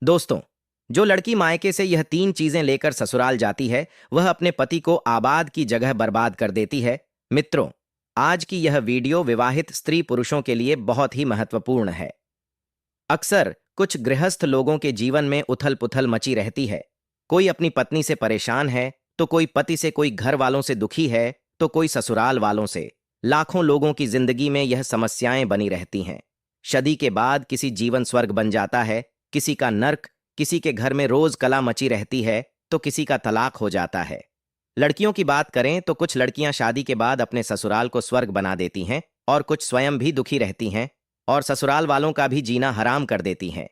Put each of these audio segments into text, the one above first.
दोस्तों, जो लड़की मायके से यह 3 चीजें लेकर ससुराल जाती है, वह अपने पति को आबाद की जगह बर्बाद कर देती है। मित्रों, आज की यह वीडियो विवाहित स्त्री पुरुषों के लिए बहुत ही महत्वपूर्ण है। अक्सर कुछ गृहस्थ लोगों के जीवन में उथल-पुथल मची रहती है। कोई अपनी पत्नी से परेशान है, तो कोई पति से, कोई घर वालों से दुखी है, तो कोई ससुराल वालों से। लाखों लोगों की जिंदगी में यह समस्याएं बनी रहती हैं। शादी के बाद किसी जीवन स्वर्ग बन जाता है, किसी का नर्क, किसी के घर में रोज कला मची रहती है, तो किसी का तलाक हो जाता है। लड़कियों की बात करें तो कुछ लड़कियां शादी के बाद अपने ससुराल को स्वर्ग बना देती हैं और कुछ स्वयं भी दुखी रहती हैं और ससुराल वालों का भी जीना हराम कर देती हैं।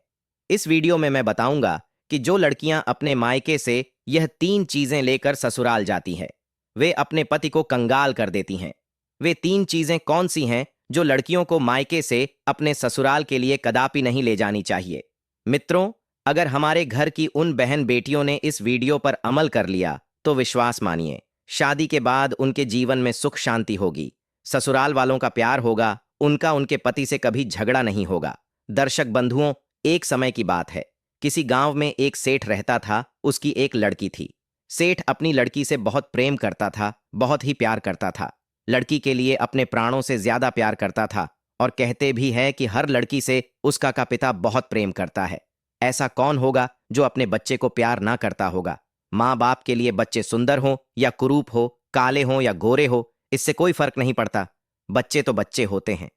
इस वीडियो में मैं बताऊंगा कि जो लड़कियां अपने मायके से यह 3 चीजें लेकर ससुराल जाती हैं, वे अपने पति को कंगाल कर देती हैं। वे 3 चीजें कौन सी हैं जो लड़कियों को मायके से अपने ससुराल के लिए कदापि नहीं ले जानी चाहिए। मित्रों, अगर हमारे घर की उन बहन बेटियों ने इस वीडियो पर अमल कर लिया तो विश्वास मानिए, शादी के बाद उनके जीवन में सुख शांति होगी, ससुराल वालों का प्यार होगा, उनका उनके पति से कभी झगड़ा नहीं होगा। दर्शक बंधुओं, एक समय की बात है, किसी गांव में एक सेठ रहता था। उसकी एक लड़की थी। सेठ अपनी लड़की से बहुत प्रेम करता था, बहुत ही प्यार करता था। लड़की के लिए अपने प्राणों से ज्यादा प्यार करता था और कहते भी है कि हर लड़की से उसका का पिता बहुत प्रेम करता है। ऐसा कौन होगा जो अपने बच्चे को प्यार ना करता होगा। माँ बाप के लिए बच्चे सुंदर हो या कुरूप हो, काले हो या गोरे हो, इससे कोई फर्क नहीं पड़ता, बच्चे तो बच्चे होते हैं।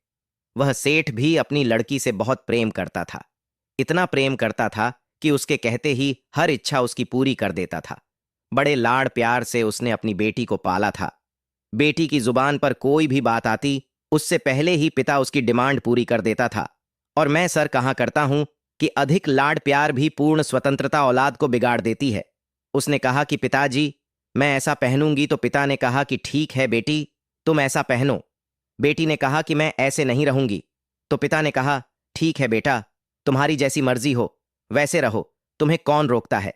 वह सेठ भी अपनी लड़की से बहुत प्रेम करता था। इतना प्रेम करता था कि उसके कहते ही हर इच्छा उसकी पूरी कर देता था। बड़े लाड़ प्यार से उसने अपनी बेटी को पाला था। बेटी की जुबान पर कोई भी बात आती, उससे पहले ही पिता उसकी डिमांड पूरी कर देता था। और मैं सर कहा करता हूं कि अधिक लाड़ प्यार भी पूर्ण स्वतंत्रता औलाद को बिगाड़ देती है। उसने कहा कि पिताजी, मैं ऐसा पहनूंगी, तो पिता ने कहा कि ठीक है बेटी, तुम ऐसा पहनो। बेटी ने कहा कि मैं ऐसे नहीं रहूंगी, तो पिता ने कहा ठीक है बेटा, तुम्हारी जैसी मर्जी हो वैसे रहो, तुम्हें कौन रोकता है,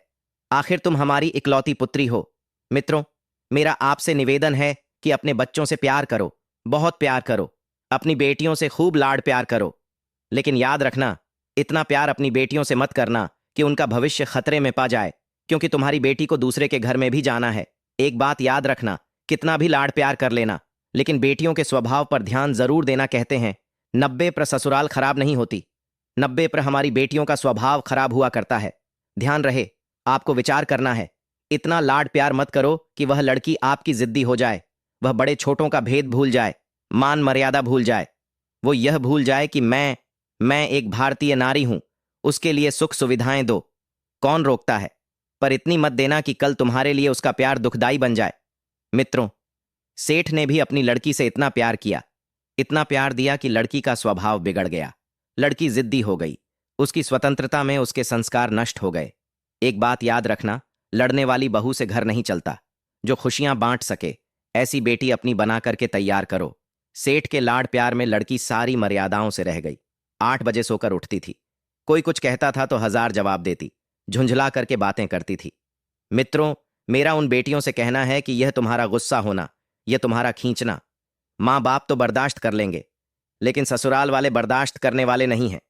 आखिर तुम हमारी इकलौती पुत्री हो। मित्रों, मेरा आपसे निवेदन है कि अपने बच्चों से प्यार करो, बहुत प्यार करो, अपनी बेटियों से खूब लाड़ प्यार करो। लेकिन याद रखना, इतना प्यार अपनी बेटियों से मत करना कि उनका भविष्य खतरे में पा जाए, क्योंकि तुम्हारी बेटी को दूसरे के घर में भी जाना है। एक बात याद रखना, कितना भी लाड़ प्यार कर लेना, लेकिन बेटियों के स्वभाव पर ध्यान जरूर देना। कहते हैं 90% ससुराल खराब नहीं होती, 90% हमारी बेटियों का स्वभाव खराब हुआ करता है। ध्यान रहे, आपको विचार करना है। इतना लाड़ प्यार मत करो कि वह लड़की आपकी जिद्दी हो जाए, वह बड़े छोटों का भेद भूल जाए, मान मर्यादा भूल जाए। वो यह भूल जाए कि मैं एक भारतीय नारी हूं, उसके लिए सुख सुविधाएं दो, कौन रोकता है। पर इतनी मत देना कि कल तुम्हारे लिए उसका प्यार दुखदाई बन जाए। मित्रों, सेठ ने भी अपनी लड़की से इतना प्यार किया, इतना प्यार दिया कि लड़की का स्वभाव बिगड़ गया। लड़की जिद्दी हो गई, उसकी स्वतंत्रता में उसके संस्कार नष्ट हो गए। एक बात याद रखना, लड़ने वाली बहू से घर नहीं चलता। जो खुशियां बांट सके, ऐसी बेटी अपनी बना करके तैयार करो। सेठ के लाड़ प्यार में लड़की सारी मर्यादाओं से रह गई। 8 बजे सोकर उठती थी, कोई कुछ कहता था तो 1000 जवाब देती, झुंझला करके बातें करती थी। मित्रों, मेरा उन बेटियों से कहना है कि यह तुम्हारा गुस्सा होना, यह तुम्हारा खींचना, माँ बाप तो बर्दाश्त कर लेंगे, लेकिन ससुराल वाले बर्दाश्त करने वाले नहीं हैं।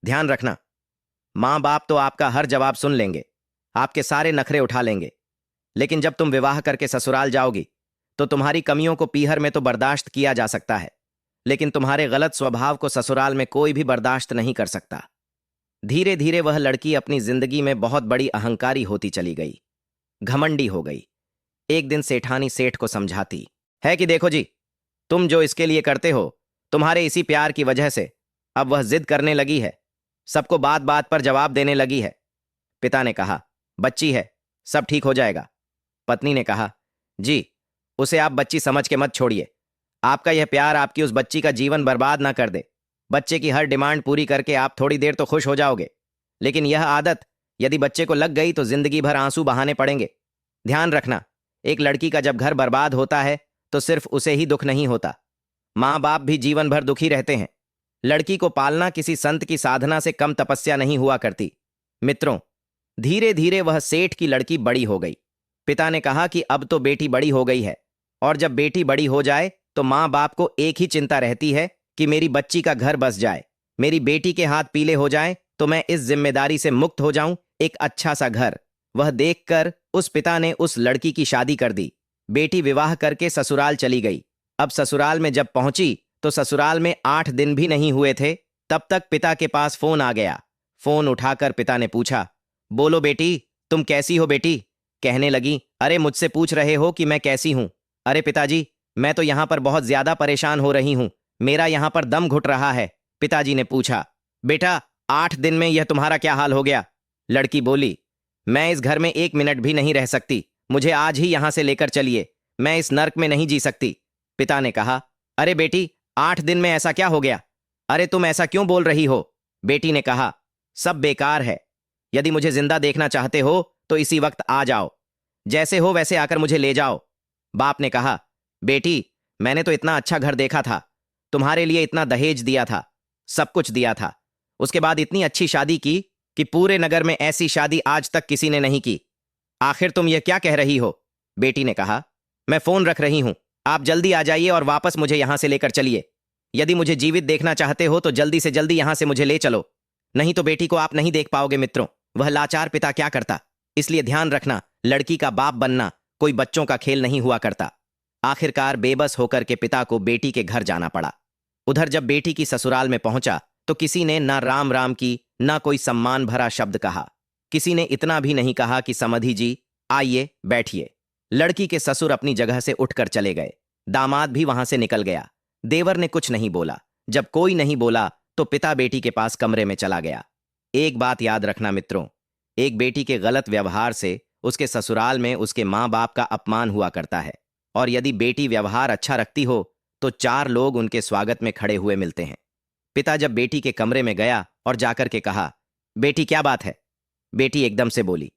ध्यान रखना, माँ बाप तो आपका हर जवाब सुन लेंगे, आपके सारे नखरे उठा लेंगे, लेकिन जब तुम विवाह करके ससुराल जाओगी तो तुम्हारी कमियों को पीहर में तो बर्दाश्त किया जा सकता है, लेकिन तुम्हारे गलत स्वभाव को ससुराल में कोई भी बर्दाश्त नहीं कर सकता। धीरे धीरे वह लड़की अपनी जिंदगी में बहुत बड़ी अहंकारी होती चली गई, घमंडी हो गई। एक दिन सेठानी सेठ को समझाती है कि देखो जी, तुम जो इसके लिए करते हो, तुम्हारे इसी प्यार की वजह से अब वह जिद करने लगी है, सबको बात बात पर जवाब देने लगी है। पिता ने कहा बच्ची है, सब ठीक हो जाएगा। पत्नी ने कहा जी, उसे आप बच्ची समझ के मत छोड़िए, आपका यह प्यार आपकी उस बच्ची का जीवन बर्बाद ना कर दे। बच्चे की हर डिमांड पूरी करके आप थोड़ी देर तो खुश हो जाओगे, लेकिन यह आदत यदि बच्चे को लग गई तो जिंदगी भर आंसू बहाने पड़ेंगे। ध्यान रखना, एक लड़की का जब घर बर्बाद होता है तो सिर्फ उसे ही दुख नहीं होता, माँ बाप भी जीवन भर दुखी रहते हैं। लड़की को पालना किसी संत की साधना से कम तपस्या नहीं हुआ करती। मित्रों, धीरे धीरे वह सेठ की लड़की बड़ी हो गई। पिता ने कहा कि अब तो बेटी बड़ी हो गई है, और जब बेटी बड़ी हो जाए तो माँ बाप को एक ही चिंता रहती है कि मेरी बच्ची का घर बस जाए, मेरी बेटी के हाथ पीले हो जाएं तो मैं इस जिम्मेदारी से मुक्त हो जाऊं, एक अच्छा सा घर। वह देखकर उस पिता ने उस लड़की की शादी कर दी। बेटी विवाह करके ससुराल चली गई। अब ससुराल में जब पहुंची तो ससुराल में 8 दिन भी नहीं हुए थे, तब तक पिता के पास फोन आ गया। फोन उठाकर पिता ने पूछा, बोलो बेटी, तुम कैसी हो बेटी? कहने लगी, अरे मुझसे पूछ रहे हो कि मैं कैसी हूं? अरे पिताजी, मैं तो यहां पर बहुत ज्यादा परेशान हो रही हूं, मेरा यहां पर दम घुट रहा है। पिताजी ने पूछा, बेटा 8 दिन में यह तुम्हारा क्या हाल हो गया? लड़की बोली, मैं इस घर में 1 मिनट भी नहीं रह सकती, मुझे आज ही यहां से लेकर चलिए, मैं इस नर्क में नहीं जी सकती। पिता ने कहा, अरे बेटी, 8 दिन में ऐसा क्या हो गया? अरे तुम ऐसा क्यों बोल रही हो? बेटी ने कहा, सब बेकार है, यदि मुझे जिंदा देखना चाहते हो तो इसी वक्त आ जाओ, जैसे हो वैसे आकर मुझे ले जाओ। बाप ने कहा, बेटी, मैंने तो इतना अच्छा घर देखा था, तुम्हारे लिए इतना दहेज दिया था, सब कुछ दिया था, उसके बाद इतनी अच्छी शादी की कि पूरे नगर में ऐसी शादी आज तक किसी ने नहीं की। आखिर तुम यह क्या कह रही हो? बेटी ने कहा, मैं फोन रख रही हूं, आप जल्दी आ जाइए और वापस मुझे यहां से लेकर चलिए। यदि मुझे जीवित देखना चाहते हो तो जल्दी से जल्दी यहां से मुझे ले चलो, नहीं तो बेटी को आप नहीं देख पाओगे। मित्रों, वह लाचार पिता क्या करता, इसलिए ध्यान रखना, लड़की का बाप बनना कोई बच्चों का खेल नहीं हुआ करता। आखिरकार बेबस होकर के पिता को बेटी के घर जाना पड़ा। उधर जब बेटी की ससुराल में पहुंचा तो किसी ने ना राम राम की, ना कोई सम्मान भरा शब्द कहा। किसी ने इतना भी नहीं कहा कि समधी जी आइए बैठिए। लड़की के ससुर अपनी जगह से उठकर चले गए। दामाद भी वहां से निकल गया। देवर ने कुछ नहीं बोला। जब कोई नहीं बोला तो पिता बेटी के पास कमरे में चला गया। एक बात याद रखना मित्रों, एक बेटी के गलत व्यवहार से उसके ससुराल में उसके माँ बाप का अपमान हुआ करता है, और यदि बेटी व्यवहार अच्छा रखती हो तो 4 लोग उनके स्वागत में खड़े हुए मिलते हैं। पिता जब बेटी के कमरे में गया और जाकर के कहा, बेटी क्या बात है? बेटी एकदम से बोली,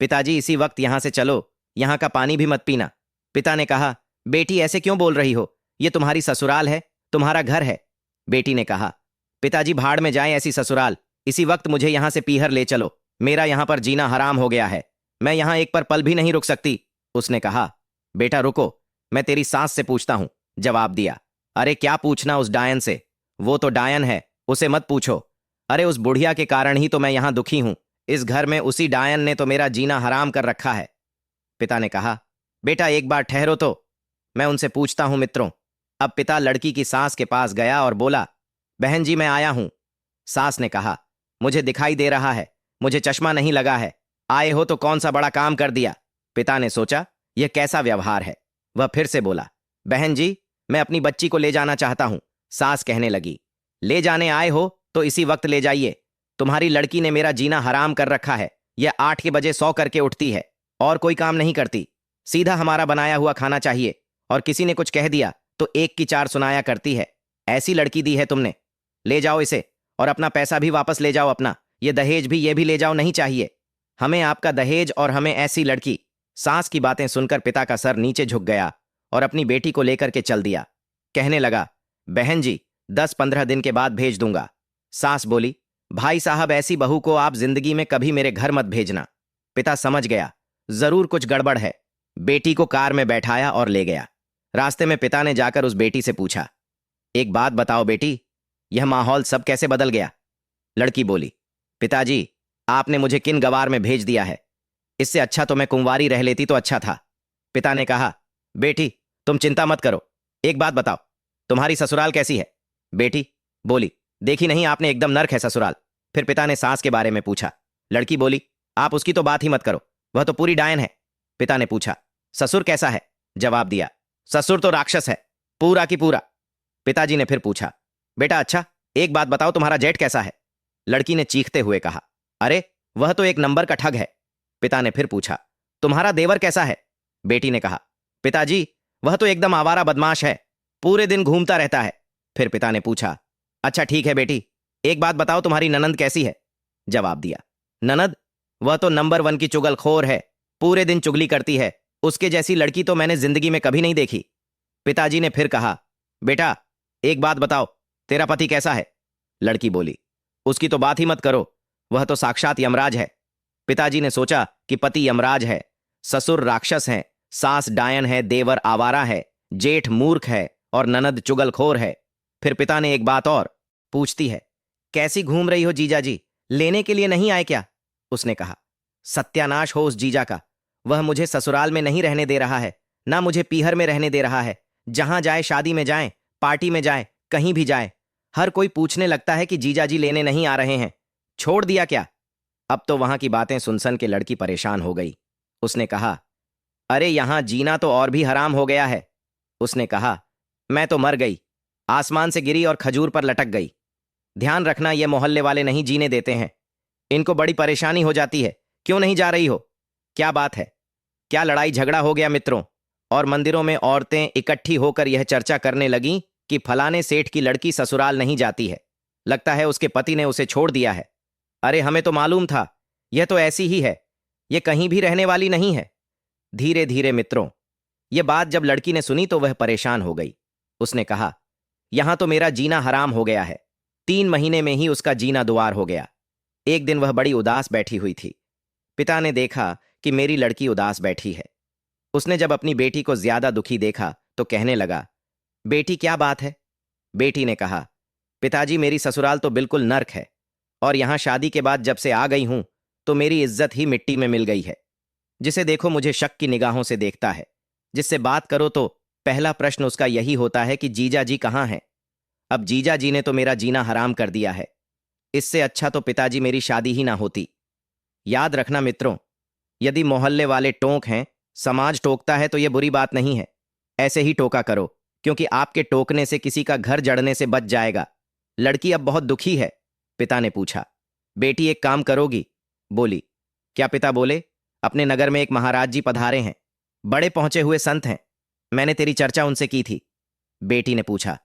पिताजी इसी वक्त यहां से चलो, यहां का पानी भी मत पीना। पिता ने कहा, बेटी ऐसे क्यों बोल रही हो, ये तुम्हारी ससुराल है, तुम्हारा घर है। बेटी ने कहा, पिताजी भाड़ में जाए ऐसी ससुराल, इसी वक्त मुझे यहां से पीहर ले चलो, मेरा यहां पर जीना हराम हो गया है, मैं यहां एक पर पल भी नहीं रुक सकती। उसने कहा, बेटा रुको, मैं तेरी सास से पूछता हूं। जवाब दिया, अरे क्या पूछना उस डायन से, वो तो डायन है, उसे मत पूछो। अरे उस बुढ़िया के कारण ही तो मैं यहां दुखी हूं, इस घर में उसी डायन ने तो मेरा जीना हराम कर रखा है। पिता ने कहा, बेटा एक बार ठहरो तो, मैं उनसे पूछता हूं। मित्रों, अब पिता लड़की की सास के पास गया और बोला, बहन जी मैं आया हूं। सास ने कहा, मुझे दिखाई दे रहा है, मुझे चश्मा नहीं लगा है, आए हो तो कौन सा बड़ा काम कर दिया। पिता ने सोचा, यह कैसा व्यवहार है। वह फिर से बोला, बहन जी मैं अपनी बच्ची को ले जाना चाहता हूं। सास कहने लगी, ले जाने आए हो तो इसी वक्त ले जाइए, तुम्हारी लड़की ने मेरा जीना हराम कर रखा है, यह 8 के बजे 100 करके उठती है और कोई काम नहीं करती, सीधा हमारा बनाया हुआ खाना चाहिए, और किसी ने कुछ कह दिया तो 1 की 4 सुनाया करती है। ऐसी लड़की दी है तुमने, ले जाओ इसे, और अपना पैसा भी वापस ले जाओ, अपना ये दहेज भी ये भी ले जाओ, नहीं चाहिए हमें आपका दहेज और हमें ऐसी लड़की। सास की बातें सुनकर पिता का सर नीचे झुक गया और अपनी बेटी को लेकर के चल दिया। कहने लगा, बहन जी 10-15 दिन के बाद भेज दूंगा। सास बोली, भाई साहब ऐसी बहू को आप जिंदगी में कभी मेरे घर मत भेजना। पिता समझ गया, जरूर कुछ गड़बड़ है। बेटी को कार में बैठाया और ले गया। रास्ते में पिता ने जाकर उस बेटी से पूछा, एक बात बताओ बेटी, यह माहौल सब कैसे बदल गया? लड़की बोली, पिताजी आपने मुझे किन गवार में भेज दिया है, इससे अच्छा तो मैं कुंवारी रह लेती तो अच्छा था। पिता ने कहा, बेटी तुम चिंता मत करो, एक बात बताओ, तुम्हारी ससुराल कैसी है? बेटी बोली, देखी नहीं आपने, एकदम नर्क है ससुराल। फिर पिता ने सास के बारे में पूछा। लड़की बोली, आप उसकी तो बात ही मत करो, वह तो पूरी डायन है। पिता ने पूछा, ससुर कैसा है? जवाब दिया, ससुर तो राक्षस है, पूरा की पूरा। पिताजी ने फिर पूछा, बेटा अच्छा एक बात बताओ, तुम्हारा जेठ कैसा है? लड़की ने चीखते हुए कहा, अरे वह तो एक नंबर का ठग है। पिता ने फिर पूछा, तुम्हारा देवर कैसा है? बेटी ने कहा, पिताजी वह तो एकदम आवारा बदमाश है, पूरे दिन घूमता रहता है। फिर पिता ने पूछा, अच्छा ठीक है बेटी, एक बात बताओ तुम्हारी ननंद कैसी है? जवाब दिया, ननद वह तो नंबर 1 की चुगलखोर है, पूरे दिन चुगली करती है, उसके जैसी लड़की तो मैंने जिंदगी में कभी नहीं देखी। पिताजी ने फिर कहा, बेटा एक बात बताओ, तेरा पति कैसा है? लड़की बोली, उसकी तो बात ही मत करो, वह तो साक्षात यमराज है। पिताजी ने सोचा कि पति यमराज है, ससुर राक्षस है, सास डायन है, देवर आवारा है, जेठ मूर्ख है और ननद चुगलखोर है। फिर पिता ने एक बात और पूछती है, कैसी घूम रही हो जीजाजी, लेने के लिए नहीं आए क्या? उसने कहा। सत्यानाश हो उस जीजा का। वह मुझे ससुराल में नहीं रहने दे रहा है, ना मुझे पीहर में रहने दे रहा है। जहां जाए, शादी में जाए, पार्टी में जाए, कहीं भी जाए, हर कोई पूछने लगता है कि जीजा जी लेने नहीं आ रहे हैं। छोड़ दिया क्या? अब तो वहां की बातें सुन के लड़की परेशान हो गई। उसने कहा, अरे यहां जीना तो और भी हराम हो गया है। उसने कहा, मैं तो मर गई, आसमान से गिरी और खजूर पर लटक गई। ध्यान रखना, ये मोहल्ले वाले नहीं जीने देते हैं। इनको बड़ी परेशानी हो जाती है। क्यों नहीं जा रही हो? क्या बात है? क्या लड़ाई झगड़ा हो गया मित्रों? और मंदिरों में औरतें इकट्ठी होकर यह चर्चा करने लगीं कि फलाने सेठ की लड़की ससुराल नहीं जाती है। लगता है उसके पति ने उसे छोड़ दिया है। अरे हमें तो मालूम था, यह तो ऐसी ही है, यह कहीं भी रहने वाली नहीं है। धीरे धीरे मित्रों, यह बात जब लड़की ने सुनी तो वह परेशान हो गई। उसने कहा, यहां तो मेरा जीना हराम हो गया है। 3 महीने में ही उसका जीना दुआर हो गया। एक दिन वह बड़ी उदास बैठी हुई थी। पिता ने देखा कि मेरी लड़की उदास बैठी है। उसने जब अपनी बेटी को ज्यादा दुखी देखा तो कहने लगा, बेटी क्या बात है? बेटी ने कहा, पिताजी मेरी ससुराल तो बिल्कुल नर्क है, और यहां शादी के बाद जब से आ गई हूं तो मेरी इज्जत ही मिट्टी में मिल गई है। जिसे देखो मुझे शक की निगाहों से देखता है। जिससे बात करो तो पहला प्रश्न उसका यही होता है कि जीजा जी कहाँ हैं? अब जीजा जी ने तो मेरा जीना हराम कर दिया है। इससे अच्छा तो पिताजी मेरी शादी ही ना होती। याद रखना मित्रों, यदि मोहल्ले वाले टोक हैं, समाज टोकता है तो यह बुरी बात नहीं है। ऐसे ही टोका करो, क्योंकि आपके टोकने से किसी का घर जड़ने से बच जाएगा। लड़की अब बहुत दुखी है। पिता ने पूछा, बेटी एक काम करोगी? बोली, क्या पिता बोले? अपने नगर में एक महाराज जी पधारे हैं, बड़े पहुंचे हुए संत हैं। मैंने तेरी चर्चा उनसे की थी। बेटी ने पूछा,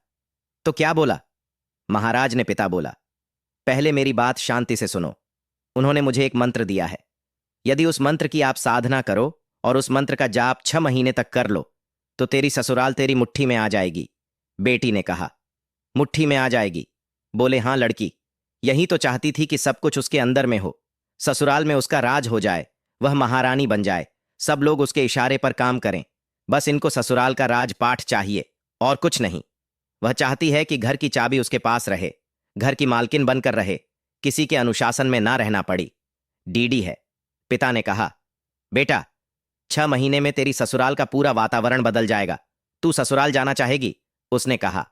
तो क्या बोला? महाराज ने पिता बोला, पहले मेरी बात शांति से सुनो। उन्होंने मुझे एक मंत्र दिया है। यदि उस मंत्र की आप साधना करो और उस मंत्र का जाप 6 महीने तक कर लो तो तेरी ससुराल तेरी मुट्ठी में आ जाएगी। बेटी ने कहा, मुट्ठी में आ जाएगी? बोले, हाँ लड़की यही तो चाहती थी कि सब कुछ उसके अंदर में हो। ससुराल में उसका राज हो जाए, वह महारानी बन जाए, सब लोग उसके इशारे पर काम करें। बस इनको ससुराल का राजपाठ चाहिए और कुछ नहीं। वह चाहती है कि घर की चाबी उसके पास रहे, घर की मालकिन बनकर रहे, किसी के अनुशासन में ना रहना पड़ी। डीडी है। पिता ने कहा, बेटा 6 महीने में तेरी ससुराल का पूरा वातावरण बदल जाएगा। तू ससुराल जाना चाहेगी? उसने कहा,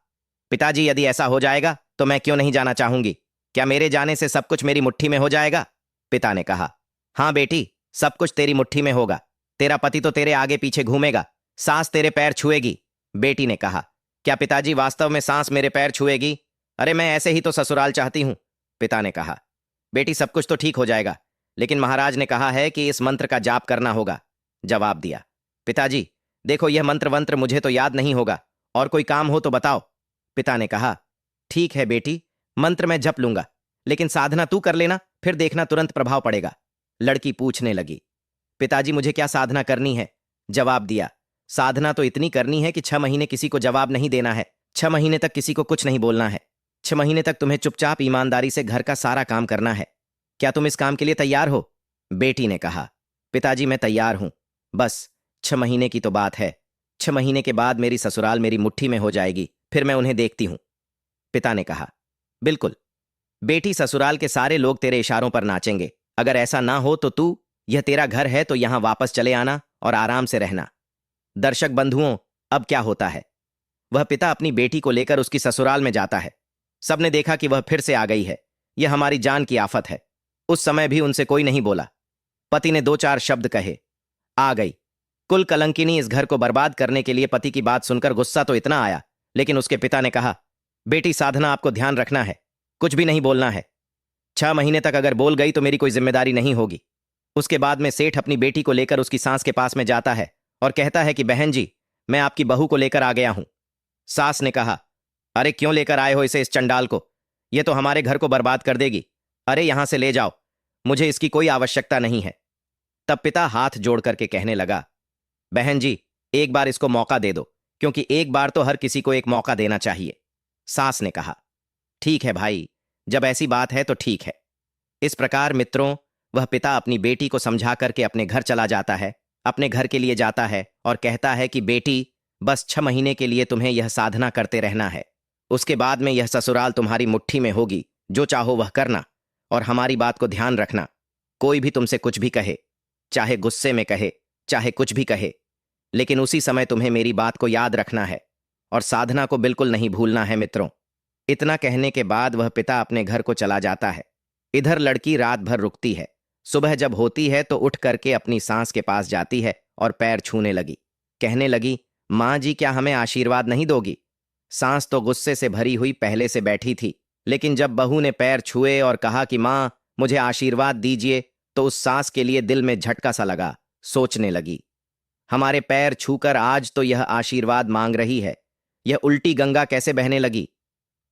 पिताजी यदि ऐसा हो जाएगा तो मैं क्यों नहीं जाना चाहूंगी। क्या मेरे जाने से सब कुछ मेरी मुट्ठी में हो जाएगा? पिता ने कहा, हाँ बेटी, सब कुछ तेरी मुट्ठी में होगा। तेरा पति तो तेरे आगे पीछे घूमेगा, सांस तेरे पैर छुएगी। बेटी ने कहा, क्या पिताजी वास्तव में सांस मेरे पैर छुएगी? अरे मैं ऐसे ही तो ससुराल चाहती हूं। पिता ने कहा, बेटी सब कुछ तो ठीक हो जाएगा, लेकिन महाराज ने कहा है कि इस मंत्र का जाप करना होगा। जवाब दिया, पिताजी देखो यह मंत्र वंत्र मुझे तो याद नहीं होगा, और कोई काम हो तो बताओ। पिता ने कहा, ठीक है बेटी, मंत्र मैं जप लूंगा, लेकिन साधना तू कर लेना, फिर देखना तुरंत प्रभाव पड़ेगा। लड़की पूछने लगी, पिताजी मुझे क्या साधना करनी है? जवाब दिया, साधना तो इतनी करनी है कि 6 महीने किसी को जवाब नहीं देना है। 6 महीने तक किसी को कुछ नहीं बोलना है। 6 महीने तक तुम्हें चुपचाप ईमानदारी से घर का सारा काम करना है। क्या तुम इस काम के लिए तैयार हो? बेटी ने कहा, पिताजी मैं तैयार हूं, बस 6 महीने की तो बात है। 6 महीने के बाद मेरी ससुराल मेरी मुट्ठी में हो जाएगी, फिर मैं उन्हें देखती हूं। पिता ने कहा, बिल्कुल बेटी, ससुराल के सारे लोग तेरे इशारों पर नाचेंगे। अगर ऐसा ना हो तो तू, यह तेरा घर है तो यहां वापस चले आना और आराम से रहना। दर्शक बंधुओं, अब क्या होता है? वह पिता अपनी बेटी को लेकर उसकी ससुराल में जाता है। सबने देखा कि वह फिर से आ गई है। यह हमारी जान की आफत है। उस समय भी उनसे कोई नहीं बोला। पति ने 2-4 शब्द कहे, आ गई। कुल कलंकिनी इस घर को बर्बाद करने के लिए पति की बात सुनकर गुस्सा तो इतना आया, लेकिन उसके पिता ने कहा, बेटी साधना आपको ध्यान रखना है, कुछ भी नहीं बोलना है। 6 महीने तक अगर बोल गई तो मेरी कोई जिम्मेदारी नहीं होगी। उसके बाद में सेठ अपनी बेटी को लेकर उसकी सास के पास में जाता है और कहता है कि बहन जी, मैं आपकी बहू को लेकर आ गया हूं। सास ने कहा, अरे क्यों लेकर आए हो इसे, इस चंडाल को? यह तो हमारे घर को बर्बाद कर देगी। अरे यहां से ले जाओ, मुझे इसकी कोई आवश्यकता नहीं है। तब पिता हाथ जोड़ करके कहने लगा, बहन जी एक बार इसको मौका दे दो, क्योंकि एक बार तो हर किसी को एक मौका देना चाहिए। सास ने कहा, ठीक है भाई, जब ऐसी बात है तो ठीक है। इस प्रकार मित्रों, वह पिता अपनी बेटी को समझा करके अपने घर चला जाता है, अपने घर के लिए जाता है और कहता है कि बेटी, बस 6 महीने के लिए तुम्हें यह साधना करते रहना है। उसके बाद में यह ससुराल तुम्हारी मुट्ठी में होगी, जो चाहो वह करना। और हमारी बात को ध्यान रखना। कोई भी तुमसे कुछ भी कहे, चाहे गुस्से में कहे, चाहे कुछ भी कहे, लेकिन उसी समय तुम्हें मेरी बात को याद रखना है और साधना को बिल्कुल नहीं भूलना है मित्रों। इतना कहने के बाद वह पिता अपने घर को चला जाता है। इधर लड़की रात भर रुकती है। सुबह जब होती है तो उठ करके अपनी सास के पास जाती है और पैर छूने लगी। कहने लगी, माँ जी क्या हमें आशीर्वाद नहीं दोगी? सास तो गुस्से से भरी हुई पहले से बैठी थी, लेकिन जब बहू ने पैर छुए और कहा कि माँ मुझे आशीर्वाद दीजिए, तो उस सास के लिए दिल में झटका सा लगा। सोचने लगी, हमारे पैर छूकर आज तो यह आशीर्वाद मांग रही है, यह उल्टी गंगा कैसे बहने लगी?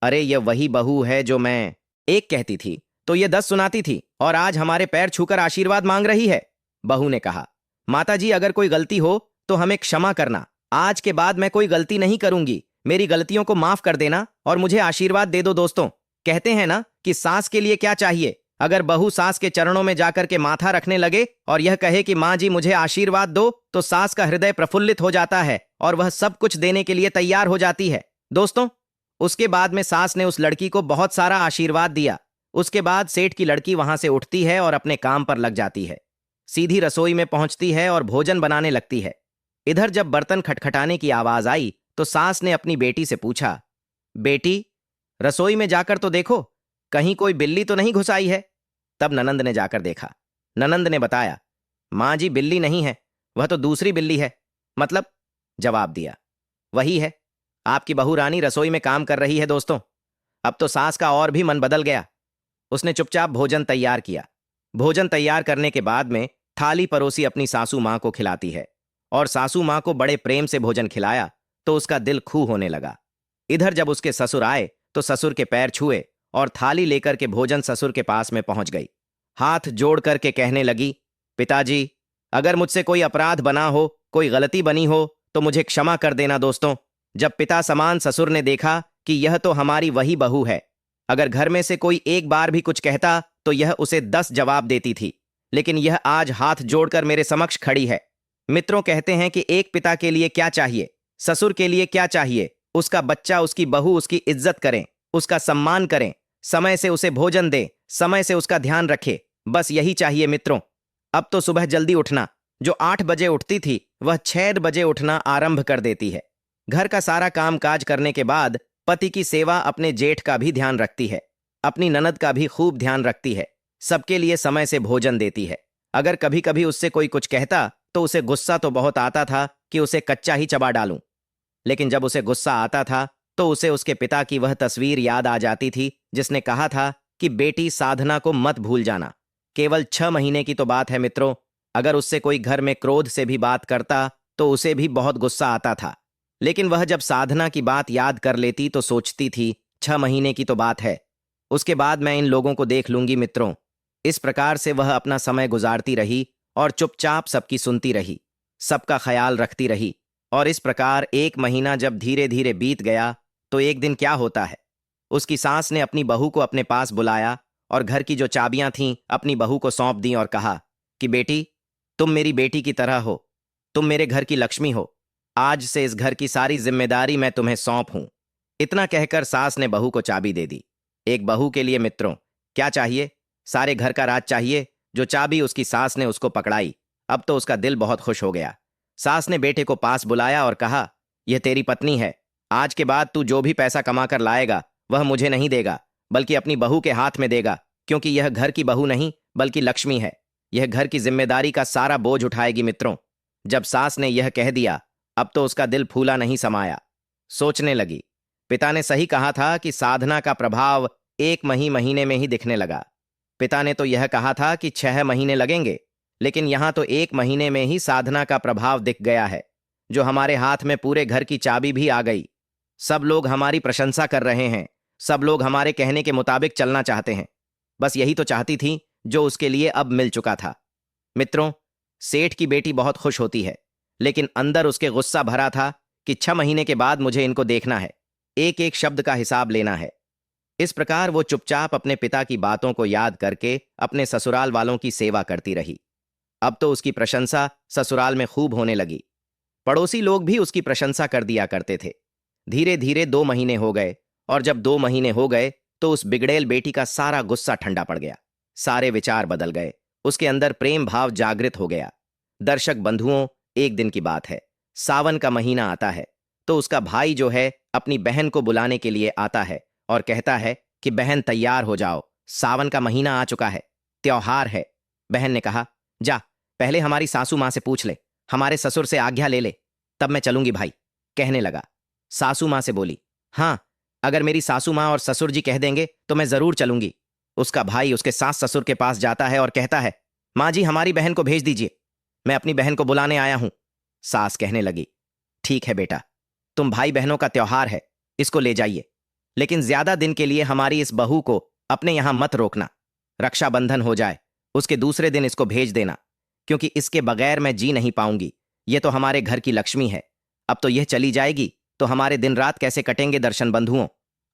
अरे यह वही बहू है जो मैं एक कहती थी तो यह 10 सुनाती थी, और आज हमारे पैर छूकर आशीर्वाद मांग रही है। बहू ने कहा, माता जी अगर कोई गलती हो तो हमें क्षमा करना, आज के बाद मैं कोई गलती नहीं करूंगी, मेरी गलतियों को माफ कर देना और मुझे आशीर्वाद दे दो। दोस्तों कहते हैं ना कि सास के लिए क्या चाहिए, अगर बहू सास के चरणों में जाकर के माथा रखने लगे और यह कहे कि माँ जी मुझे आशीर्वाद दो, तो सास का हृदय प्रफुल्लित हो जाता है और वह सब कुछ देने के लिए तैयार हो जाती है। दोस्तों उसके बाद में सास ने उस लड़की को बहुत सारा आशीर्वाद दिया। उसके बाद सेठ की लड़की वहां से उठती है और अपने काम पर लग जाती है। सीधी रसोई में पहुंचती है और भोजन बनाने लगती है। इधर जब बर्तन खटखटाने की आवाज आई तो सास ने अपनी बेटी से पूछा, बेटी रसोई में जाकर तो देखो, कहीं कोई बिल्ली तो नहीं घुस आई है? तब ननंद ने जाकर देखा। ननंद ने बताया, माँ जी बिल्ली नहीं है, वह तो दूसरी बिल्ली है। मतलब? जवाब दिया, वही है, आपकी बहू रानी रसोई में काम कर रही है। दोस्तों अब तो सास का और भी मन बदल गया। उसने चुपचाप भोजन तैयार किया। भोजन तैयार करने के बाद में थाली परोसी अपनी सासू माँ को खिलाती है, और सासू माँ को बड़े प्रेम से भोजन खिलाया तो उसका दिल खूह होने लगा। इधर जब उसके ससुर आए तो ससुर के पैर छुए और थाली लेकर के भोजन ससुर के पास में पहुंच गई। हाथ जोड़ करके कहने लगी, पिताजी अगर मुझसे कोई अपराध बना हो, कोई गलती बनी हो तो मुझे क्षमा कर देना। दोस्तों जब पिता समान ससुर ने देखा कि यह तो हमारी वही बहू है, अगर घर में से कोई एक बार भी कुछ कहता तो यह उसे 10 जवाब देती थी, लेकिन यह आज हाथ जोड़कर मेरे समक्ष खड़ी है। मित्रों कहते हैं कि एक पिता के लिए क्या चाहिए, ससुर के लिए क्या चाहिए, उसका बच्चा उसकी बहू उसकी इज्जत करें, उसका सम्मान करें, समय से उसे भोजन दे, समय से उसका ध्यान रखे, बस यही चाहिए मित्रों। अब तो सुबह जल्दी उठना, जो 8 बजे उठती थी वह 6 बजे उठना आरंभ कर देती है। घर का सारा काम काज करने के बाद पति की सेवा, अपने जेठ का भी ध्यान रखती है, अपनी ननद का भी खूब ध्यान रखती है, सबके लिए समय से भोजन देती है। अगर कभी कभी उससे कोई कुछ कहता तो उसे गुस्सा तो बहुत आता था कि उसे कच्चा ही चबा डालूं, लेकिन जब उसे गुस्सा आता था तो उसे उसके पिता की वह तस्वीर याद आ जाती थी जिसने कहा था कि बेटी साधना को मत भूल जाना। केवल 6 महीने की तो बात है मित्रों। अगर उससे कोई घर में क्रोध से भी बात करता तो उसे भी बहुत गुस्सा आता था, लेकिन वह जब साधना की बात याद कर लेती तो सोचती थी 6 महीने की तो बात है, उसके बाद मैं इन लोगों को देख लूंगी। मित्रों इस प्रकार से वह अपना समय गुजारती रही और चुपचाप सबकी सुनती रही, सबका ख्याल रखती रही। और इस प्रकार 1 महीना जब धीरे धीरे बीत गया तो एक दिन क्या होता है, उसकी सास ने अपनी बहू को अपने पास बुलाया और घर की जो चाबियां थीं अपनी बहू को सौंप दी और कहा कि बेटी तुम मेरी बेटी की तरह हो, तुम मेरे घर की लक्ष्मी हो, आज से इस घर की सारी जिम्मेदारी मैं तुम्हें सौंप हूं। इतना कहकर सास ने बहू को चाबी दे दी। एक बहू के लिए मित्रों क्या चाहिए? सारे घर का राज चाहिए। जो चाबी उसकी सास ने उसको पकड़ाई, अब तो उसका दिल बहुत खुश हो गया। सास ने बेटे को पास बुलाया और कहा, यह तेरी पत्नी है, आज के बाद तू जो भी पैसा कमा कर लाएगा वह मुझे नहीं देगा, बल्कि अपनी बहू के हाथ में देगा, क्योंकि यह घर की बहू नहीं बल्कि लक्ष्मी है, यह घर की जिम्मेदारी का सारा बोझ उठाएगी। मित्रों जब सास ने यह कह दिया अब तो उसका दिल फूला नहीं समाया। सोचने लगी, पिता ने सही कहा था कि साधना का प्रभाव 1 महीने में ही दिखने लगा। पिता ने तो यह कहा था कि 6 महीने लगेंगे, लेकिन यहां तो 1 महीने में ही साधना का प्रभाव दिख गया है। जो हमारे हाथ में पूरे घर की चाबी भी आ गई। सब लोग हमारी प्रशंसा कर रहे हैं, सब लोग हमारे कहने के मुताबिक चलना चाहते हैं। बस यही तो चाहती थी जो उसके लिए अब मिल चुका था। मित्रों सेठ की बेटी बहुत खुश होती है, लेकिन अंदर उसके गुस्सा भरा था कि 6 महीने के बाद मुझे इनको देखना है, एक एक शब्द का हिसाब लेना है। इस प्रकार वो चुपचाप अपने पिता की बातों को याद करके अपने ससुराल वालों की सेवा करती रही। अब तो उसकी प्रशंसा ससुराल में खूब होने लगी। पड़ोसी लोग भी उसकी प्रशंसा कर दिया करते थे। धीरे धीरे 2 महीने हो गए, और जब 2 महीने हो गए तो उस बिगड़ैल बेटी का सारा गुस्सा ठंडा पड़ गया। सारे विचार बदल गए। उसके अंदर प्रेम भाव जागृत हो गया। दर्शक बंधुओं, एक दिन की बात है। सावन का महीना आता है तो उसका भाई जो है अपनी बहन को बुलाने के लिए आता है और कहता है कि बहन तैयार हो जाओ, सावन का महीना आ चुका है, त्योहार है। बहन ने कहा, जा पहले हमारी सासू माँ से पूछ ले, हमारे ससुर से आज्ञा ले ले, तब मैं चलूंगी भाई। कहने लगा। सासू माँ से बोली, हाँ, अगर मेरी सासू माँ और ससुर जी कह देंगे तो मैं जरूर चलूंगी। उसका भाई उसके सास ससुर के पास जाता है और कहता है, माँ जी हमारी बहन को भेज दीजिए, मैं अपनी बहन को बुलाने आया हूं। सास कहने लगी, ठीक है बेटा, तुम भाई बहनों का त्योहार है, इसको ले जाइए, लेकिन ज्यादा दिन के लिए हमारी इस बहू को अपने यहां मत रोकना। रक्षाबंधन हो जाए उसके दूसरे दिन इसको भेज देना, क्योंकि इसके बगैर मैं जी नहीं पाऊंगी। ये तो हमारे घर की लक्ष्मी है। अब तो यह चली जाएगी तो हमारे दिन रात कैसे कटेंगे दर्शन बंधुओं।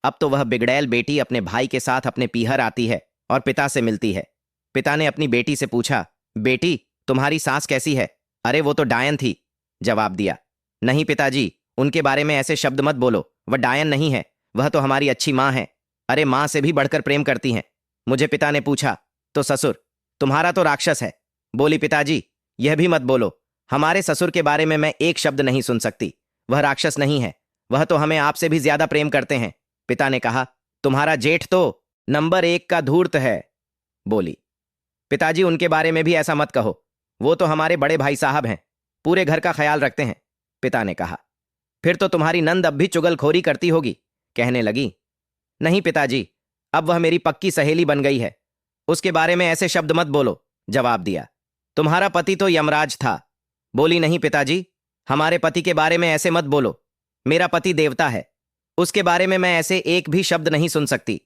अब तो वह बिगड़ैल बेटी अपने भाई के साथ अपने पीहर आती है और पिता से मिलती है। पिता ने अपनी बेटी से पूछा, बेटी तुम्हारी सास कैसी है? अरे वो तो डायन थी। जवाब दिया, नहीं पिताजी, उनके बारे में ऐसे शब्द मत बोलो, वह डायन नहीं है, वह तो हमारी अच्छी माँ है। अरे माँ से भी बढ़कर प्रेम करती हैं। मुझे पिता ने पूछा, तो ससुर तुम्हारा तो राक्षस है। बोली, पिताजी यह भी मत बोलो, हमारे ससुर के बारे में मैं एक शब्द नहीं सुन सकती, वह राक्षस नहीं है, वह तो हमें आपसे भी ज्यादा प्रेम करते हैं। पिता ने कहा, तुम्हारा जेठ तो नंबर 1 का धूर्त है। बोली, पिताजी उनके बारे में भी ऐसा मत कहो, वो तो हमारे बड़े भाई साहब हैं, पूरे घर का ख्याल रखते हैं। पिता ने कहा, फिर तो तुम्हारी नंद अब भी चुगलखोरी करती होगी। कहने लगी, नहीं पिताजी, अब वह मेरी पक्की सहेली बन गई है, उसके बारे में ऐसे शब्द मत बोलो। जवाब दिया, तुम्हारा पति तो यमराज था। बोली, नहीं पिताजी, हमारे पति के बारे में ऐसे मत बोलो, मेरा पति देवता है, उसके बारे में मैं ऐसे एक भी शब्द नहीं सुन सकती।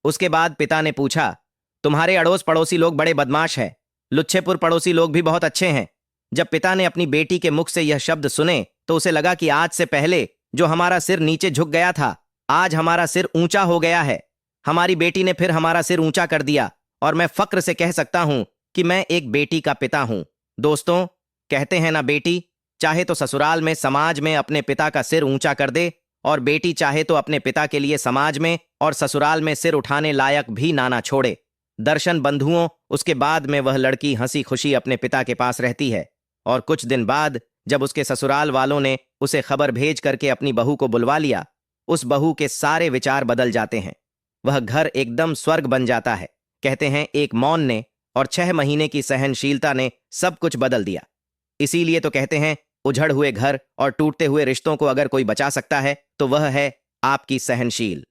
उसके बाद पिता ने पूछा, तुम्हारे अड़ोस पड़ोसी लोग बड़े बदमाश हैं, लुच्छेपुर पड़ोसी लोग भी बहुत अच्छे हैं। जब पिता ने अपनी बेटी के मुख से यह शब्द सुने तो उसे लगा कि आज से पहले जो हमारा सिर नीचे झुक गया था, आज हमारा सिर ऊंचा हो गया है। हमारी बेटी ने फिर हमारा सिर ऊंचा कर दिया और मैं फक्र से कह सकता हूं कि मैं एक बेटी का पिता हूं। दोस्तों, कहते हैं ना, बेटी चाहे तो ससुराल में समाज में अपने पिता का सिर ऊंचा कर दे, और बेटी चाहे तो अपने पिता के लिए समाज में और ससुराल में सिर उठाने लायक भी ना छोड़े। दर्शन बंधुओं, उसके बाद में वह लड़की हंसी खुशी अपने पिता के पास रहती है, और कुछ दिन बाद जब उसके ससुराल वालों ने उसे खबर भेज करके अपनी बहू को बुलवा लिया, उस बहू के सारे विचार बदल जाते हैं। वह घर एकदम स्वर्ग बन जाता है। कहते हैं एक मौन ने और 6 महीने की सहनशीलता ने सब कुछ बदल दिया। इसीलिए तो कहते हैं, उजड़ हुए घर और टूटते हुए रिश्तों को अगर कोई बचा सकता है तो वह है आपकी सहनशील,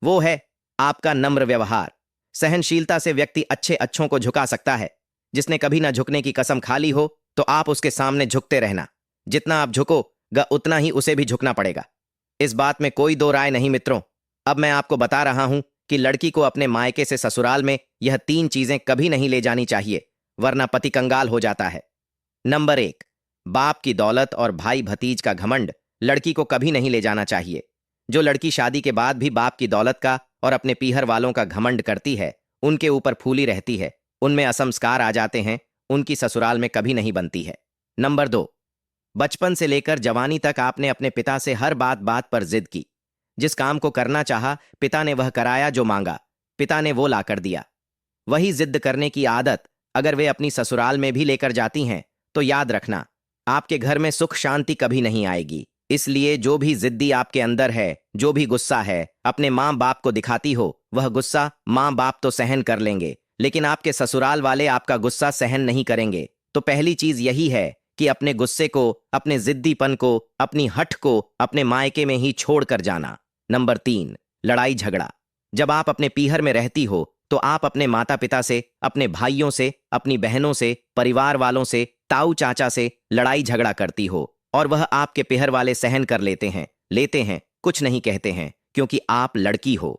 वो है आपका नम्र व्यवहार। सहनशीलता से व्यक्ति अच्छे अच्छों को झुका सकता है। जिसने कभी ना झुकने की कसम खा ली हो तो आप उसके सामने झुकते रहना, जितना आप झुकोगा उतना ही उसे भी झुकना पड़ेगा। इस बात में कोई दो राय नहीं मित्रों। अब मैं आपको बता रहा हूं कि लड़की को अपने मायके से ससुराल में यह 3 चीजें कभी नहीं ले जानी चाहिए, वरना पति कंगाल हो जाता है। नंबर 1, बाप की दौलत और भाई भतीज का घमंड लड़की को कभी नहीं ले जाना चाहिए। जो लड़की शादी के बाद भी बाप की दौलत का और अपने पीहर वालों का घमंड करती है, उनके ऊपर फूली रहती है, उनमें असंस्कार आ जाते हैं, उनकी ससुराल में कभी नहीं बनती है। नंबर 2, बचपन से लेकर जवानी तक आपने अपने पिता से हर बात बात पर जिद की। जिस काम को करना चाहा पिता ने वह कराया, जो मांगा पिता ने वो ला कर दिया। वही जिद करने की आदत अगर वे अपनी ससुराल में भी लेकर जाती हैं तो याद रखना, आपके घर में सुख शांति कभी नहीं आएगी। इसलिए जो भी जिद्दी आपके अंदर है, जो भी गुस्सा है, अपने माँ बाप को दिखाती हो, वह गुस्सा माँ बाप तो सहन कर लेंगे, लेकिन आपके ससुराल वाले आपका गुस्सा सहन नहीं करेंगे। तो पहली चीज यही है कि अपने गुस्से को, अपने जिद्दीपन को, अपनी हठ को अपने मायके में ही छोड़ कर जाना। नंबर 3, लड़ाई झगड़ा। जब आप अपने पीहर में रहती हो तो आप अपने माता पिता से, अपने भाइयों से, अपनी बहनों से, परिवार वालों से, ताऊ चाचा से लड़ाई झगड़ा करती हो, और वह आपके पीहर वाले सहन कर लेते हैं, कुछ नहीं कहते हैं, क्योंकि आप लड़की हो।